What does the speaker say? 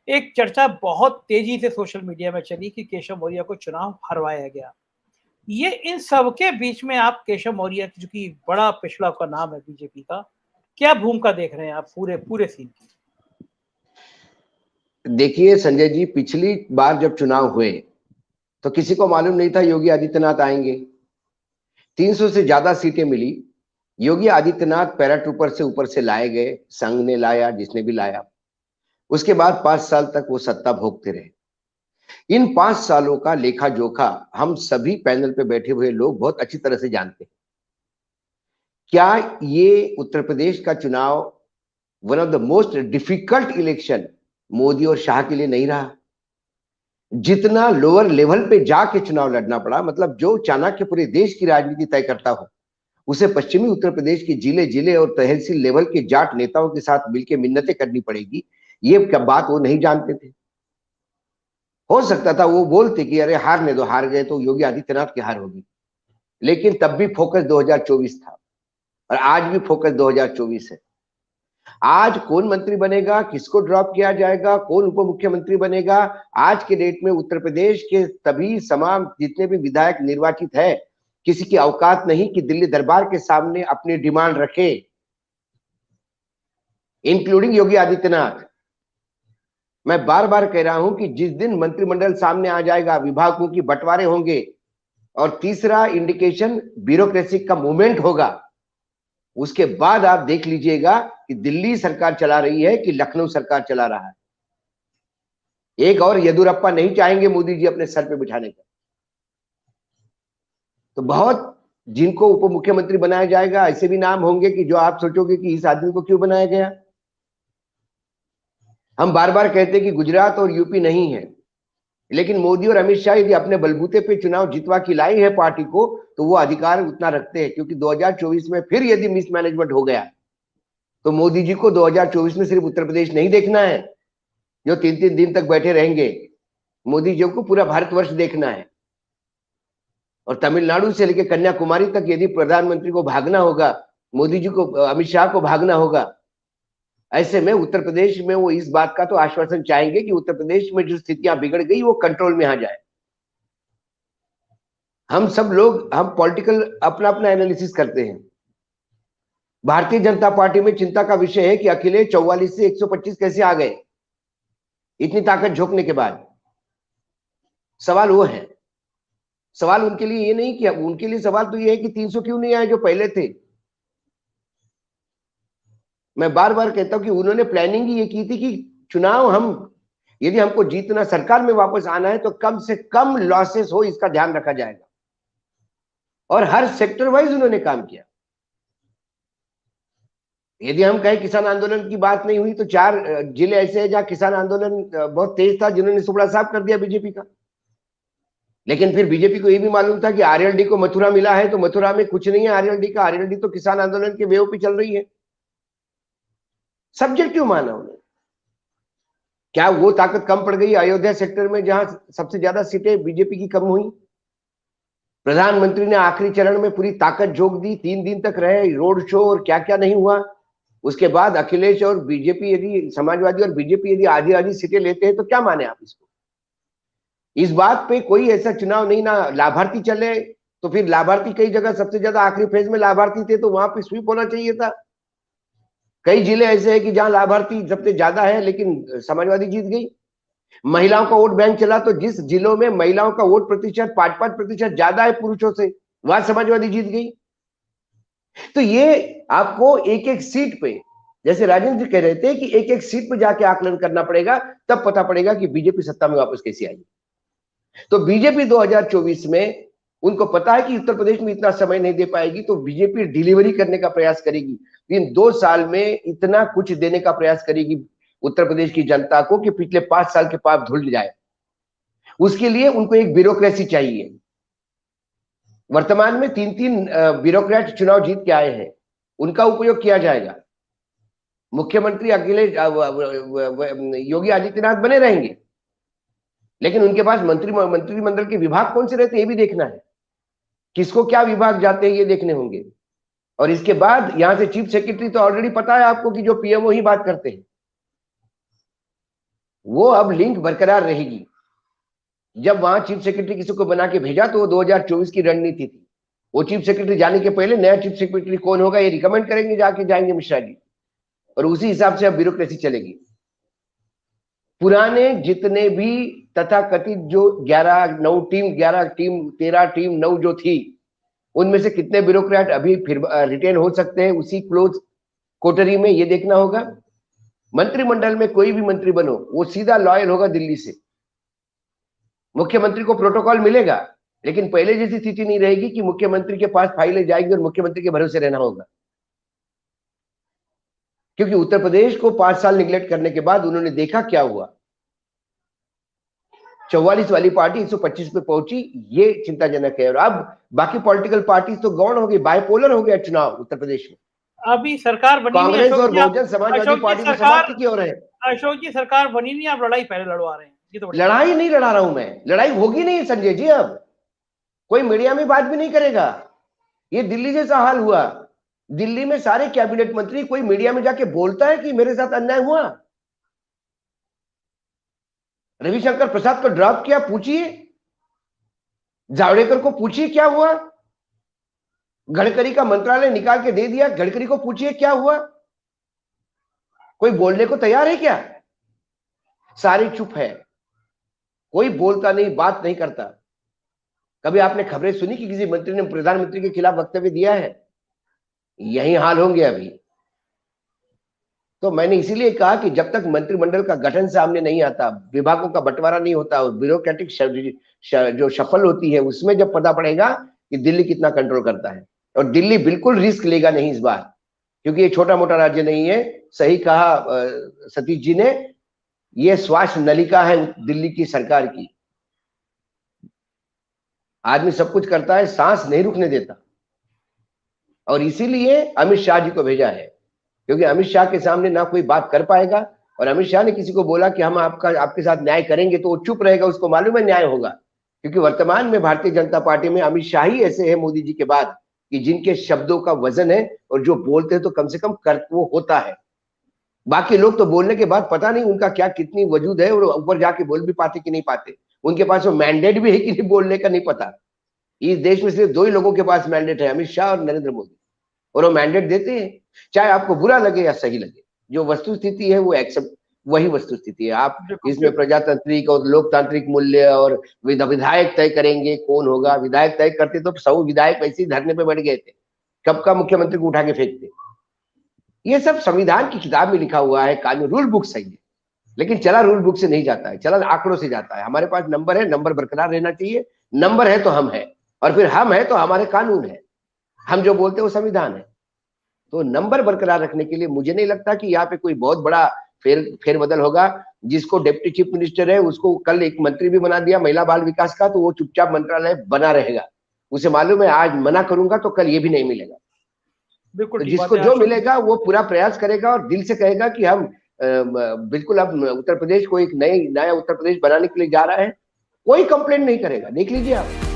एक चर्चा बहुत तेजी से सोशल मीडिया में चली कि केशव मौर्य को चुनाव हरवाया गया। ये इन सब के बीच में आप केशव मौर्य जो कि बड़ा पिछड़ा का नाम है बीजेपी का, क्या भूमिका देख रहे हैं आप पूरे पूरे सीन की? देखिए संजय जी, पिछली बार जब चुनाव हुए तो किसी को मालूम नहीं था योगी आदित्यनाथ आएंगे। 300 से ज्यादा सीटें मिली। योगी आदित्यनाथ पैराट्रूपर से ऊपर से लाए गए, संघ ने लाया, जिसने भी लाया। उसके बाद 5 साल तक वो सत्ता भोगते रहे। इन 5 सालों का लेखा जोखा हम सभी पैनल पे बैठे हुए लोग बहुत अच्छी तरह से जानते हैं। क्या ये उत्तर प्रदेश का चुनाव one of the most difficult election Modi और शाह के लिए नहीं रहा? जितना लोअर लेवल पे जाके चुनाव लड़ना पड़ा, मतलब जो चाणक्य पूरे देश की राजनीति तय करता हो, उसे पश्चिमी उत्तर प्रदेश के जिले जिले और तहसील लेवल के जाट नेताओं के साथ मिलकर मिन्नतें करनी पड़ेगी, ये क्या बात वो नहीं जानते थे। हो सकता था वो बोलते कि अरे हारने दो, हार गए तो योगी आदित्यनाथ की हार होगी, लेकिन तब भी फोकस 2024 था और आज भी फोकस 2024 है। आज कौन मंत्री बनेगा, किसको ड्रॉप किया जाएगा, कौन उप मुख्यमंत्री बनेगा, आज के डेट में उत्तर प्रदेश के तभी तमाम जितने भी विधायक निर्वाचित है, किसी की औकात नहीं कि दिल्ली दरबार के सामने अपनी डिमांड रखे, इंक्लूडिंग योगी आदित्यनाथ। मैं बार बार कह रहा हूं कि जिस दिन मंत्रिमंडल सामने आ जाएगा, विभागों की बंटवारे होंगे और तीसरा इंडिकेशन ब्यूरोक्रेसी का मूवमेंट होगा, उसके बाद आप देख लीजिएगा कि दिल्ली सरकार चला रही है कि लखनऊ सरकार चला रहा है। एक और येदुरप्पा नहीं चाहेंगे मोदी जी अपने सर पे बिठाने का। तो बहुत जिनको उप मुख्यमंत्री बनाया जाएगा, ऐसे भी नाम होंगे कि जो आप सोचोगे कि इस आदमी को क्यों बनाया गया। हम बार बार कहते हैं कि गुजरात और यूपी नहीं है, लेकिन मोदी और अमित शाह यदि अपने बलबूते पे चुनाव जितवा के लाई है पार्टी को, तो वो अधिकार उतना रखते हैं, क्योंकि 2024 में फिर यदि मिसमैनेजमेंट हो गया तो मोदी जी को 2024 में सिर्फ उत्तर प्रदेश नहीं देखना है जो 3-3 दिन तक बैठे रहेंगे। मोदी जी को पूरा भारतवर्ष देखना है और तमिलनाडु से लेकर कन्याकुमारी तक यदि प्रधानमंत्री को भागना होगा, मोदी जी को, अमित शाह को भागना होगा, ऐसे में उत्तर प्रदेश में वो इस बात का तो आश्वासन चाहेंगे कि उत्तर प्रदेश में जो स्थितियां बिगड़ गई वो कंट्रोल में आ जाए। हम सब लोग, हम पॉलिटिकल अपना अपना एनालिसिस करते हैं। भारतीय जनता पार्टी में चिंता का विषय है कि अखिलेश 44 से 125 कैसे आ गए इतनी ताकत झोंकने के बाद। सवाल वो है, सवाल उनके लिए ये नहीं कि, उनके लिए सवाल तो ये है कि 300 क्यों नहीं आए जो पहले थे। मैं बार बार कहता हूं कि उन्होंने प्लानिंग ही ये की थी कि चुनाव हम यदि हमको जीतना, सरकार में वापस आना है, तो कम से कम लॉसेस हो इसका ध्यान रखा जाएगा और हर सेक्टर वाइज उन्होंने काम किया। यदि हम कहें किसान आंदोलन की बात नहीं हुई तो 4 जिले ऐसे हैं जहां किसान आंदोलन बहुत तेज था, जिन्होंने सुबड़ा साफ कर दिया बीजेपी का। लेकिन फिर बीजेपी को यह भी मालूम था कि आरएलडी को मथुरा मिला है, तो मथुरा में कुछ नहीं है आरएलडी का, आरएलडी तो किसान आंदोलन के वेव पे चल रही है। सब्जेक्ट क्यों माना उन्होंने? क्या वो ताकत कम पड़ गई अयोध्या सेक्टर में जहां सबसे ज्यादा सीटें बीजेपी की कम हुई? प्रधानमंत्री ने आखिरी चरण में पूरी ताकत झोंक दी, 3 दिन तक रहे रोड शो और क्या क्या नहीं हुआ। उसके बाद अखिलेश और बीजेपी, यदि समाजवादी और बीजेपी यदि आधी आधी सीटें लेते हैं तो क्या माने आप इसको? इस बात पे कोई ऐसा चुनाव नहीं, ना लाभार्थी चले, तो फिर लाभार्थी कई जगह सबसे ज्यादा आखिरी फेज में लाभार्थी थे, तो वहां पे स्वीप होना चाहिए था। कई जिले ऐसे हैं कि जहां लाभार्थी सबसे ज्यादा है लेकिन समाजवादी जीत गई। महिलाओं का वोट बैंक चला, तो जिस जिलों में महिलाओं का वोट प्रतिशत 5-5% ज्यादा है पुरुषों से, वहां समाजवादी जीत गई। तो ये आपको एक एक सीट पे, जैसे राजेंद्र जी कह रहे थे कि एक एक सीट पे जाके आकलन करना पड़ेगा, तब पता पड़ेगा कि बीजेपी सत्ता में वापस कैसे आई। तो बीजेपी 2024 में उनको पता है कि उत्तर प्रदेश में इतना समय नहीं दे पाएगी, तो बीजेपी डिलीवरी करने का प्रयास करेगी। इन 2 साल में इतना कुछ देने का प्रयास करेगी उत्तर प्रदेश की जनता को कि पिछले 5 साल के पाप धुल जाए। उसके लिए उनको एक ब्यूरोक्रेसी चाहिए। वर्तमान में 3-3 ब्यूरोक्रेट चुनाव जीत के आए हैं, उनका उपयोग किया जाएगा। मुख्यमंत्री अखिलेश योगी आदित्यनाथ बने रहेंगे, लेकिन उनके पास मंत्रिमंडल के विभाग कौन से रहते हैं ये भी देखना है, किसको क्या विभाग जाते हैं ये देखने होंगे। और इसके बाद यहां से चीफ सेक्रेटरी तो ऑलरेडी पता है आपको कि जो पीएमओ ही बात करते हैं, वो अब लिंक बरकरार रहेगी। जब वहां चीफ सेक्रेटरी किसी को बना के भेजा तो वो 2024 की रणनीति थी। वो चीफ सेक्रेटरी जाने के पहले नया चीफ सेक्रेटरी कौन होगा ये रिकमेंड करेंगे, जाके जाएंगे मिश्रा जी, और उसी हिसाब से अब ब्यूरोक्रेसी चलेगी। पुराने जितने भी तथाकथित जो 9 टीम 13 टीम 9 जो थी, उनमें से कितने ब्यूरोक्रेट अभी फिर रिटेन हो सकते हैं उसी क्लोज कोटरी में, ये देखना होगा। मंत्रिमंडल में कोई भी मंत्री बनो, वो सीधा लॉयल होगा दिल्ली से। मुख्यमंत्री को प्रोटोकॉल मिलेगा, लेकिन पहले जैसी स्थिति नहीं रहेगी कि मुख्यमंत्री के पास फाइलें जाएंगी और मुख्यमंत्री के भरोसे रहना होगा। क्योंकि उत्तर प्रदेश को 5 साल निगलेक्ट करने के बाद उन्होंने देखा क्या हुआ। 44 वाली पार्टी 125 पे पहुंची, ये चिंताजनक है। और अब बाकी पॉलिटिकल पार्टी तो गौण हो गई, बाइपोलर हो गया चुनाव उत्तर प्रदेश में। अभी सरकार बनी नहीं, कांग्रेस और बहुजन समाजवादी पार्टी की समाप्ति की ओर है। अशोक जी सरकार बनी नहीं, आप लड़ाई पहले लड़वा रहे हैं। ये तो लड़ाई नहीं लड़ा रहा हूं मैं, लड़ाई होगी नहीं संजय जी। अब कोई मीडिया में बात भी नहीं करेगा। ये दिल्ली जैसा हाल हुआ, दिल्ली में सारे कैबिनेट मंत्री, कोई मीडिया में जाके बोलता है कि मेरे साथ अन्याय हुआ? रविशंकर प्रसाद को ड्रॉप किया, पूछिए। जावड़ेकर को पूछिए क्या हुआ। गडकरी का मंत्रालय निकाल के दे दिया, गडकरी को पूछिए क्या हुआ। कोई बोलने को तैयार है क्या? सारे चुप है, कोई बोलता नहीं, बात नहीं करता। कभी आपने खबरें सुनी कि किसी मंत्री ने प्रधानमंत्री के खिलाफ वक्तव्य दिया है? यही हाल होंगे अभी। तो मैंने इसीलिए कहा कि जब तक मंत्रिमंडल का गठन सामने नहीं आता, विभागों का बंटवारा नहीं होता और ब्यूरोक्रेटिक जो शफल होती है, उसमें जब पता पड़ेगा कि दिल्ली कितना कंट्रोल करता है। और दिल्ली बिल्कुल रिस्क लेगा नहीं इस बार, क्योंकि ये छोटा मोटा राज्य नहीं है। सही कहा सतीश जी ने, ये श्वास नलिका है दिल्ली की सरकार की। आदमी सब कुछ करता है, सांस नहीं रुकने देता। और इसीलिए अमित शाह जी को भेजा है, क्योंकि अमित शाह के सामने ना कोई बात कर पाएगा। और अमित शाह ने किसी को बोला कि हम आपके साथ न्याय करेंगे, तो वो चुप रहेगा, उसको मालूम है न्याय होगा। क्योंकि वर्तमान में भारतीय जनता पार्टी में अमित शाह ही ऐसे हैं मोदी जी के बाद कि जिनके शब्दों का वजन है, और जो बोलते हैं तो कम से कम कर वो होता है। बाकी लोग तो बोलने के बाद पता नहीं उनका क्या कितनी वजूद है, और ऊपर जाके बोल भी पाते कि नहीं पाते। उनके पास वो मैंडेट भी है कि नहीं बोलने का नहीं पता। इस देश में सिर्फ 2 ही लोगों के पास मैंडेट है, अमित शाह और नरेंद्र मोदी, और वो मैंडेट देते हैं, चाहे आपको बुरा लगे या सही लगे। जो वस्तु स्थिति है वो एक्सेप्ट, वही वस्तु स्थिति है। आप इसमें प्रजातांत्रिक और लोकतांत्रिक मूल्य और विधायक तय करेंगे कौन होगा। विधायक तय करते तो 100 विधायक वैसे ही धरने पे बैठ गए थे, कब का मुख्यमंत्री को उठा के फेंकते। ये सब संविधान की किताब में लिखा हुआ है, कानून रूल बुक सही है, लेकिन चला रूल बुक से नहीं जाता है, चला आंकड़ों से जाता है। हमारे पास नंबर है, नंबर बरकरार रहना चाहिए। नंबर है तो हम है, और फिर हम है तो हमारे कानून है, हम जो बोलते हैं वो संविधान है। तो नंबर बरकरार रखने के लिए मुझे नहीं लगता कि यहाँ पे कोई बहुत बड़ा फेरबदल होगा। जिसको डिप्टी चीफ मिनिस्टर है उसको कल एक मंत्री भी बना दिया महिला बाल विकास का, तो वो चुपचाप मंत्रालय बना रहेगा। उसे मालूम है आज मना करूंगा तो कल ये भी नहीं मिलेगा। बिल्कुल, तो जिसको जो मिलेगा वो पूरा प्रयास करेगा और दिल से कहेगा कि हम बिल्कुल अब उत्तर प्रदेश को एक नया उत्तर प्रदेश बनाने के लिए जा रहा है। कोई कंप्लेंट नहीं करेगा, देख लीजिए आप।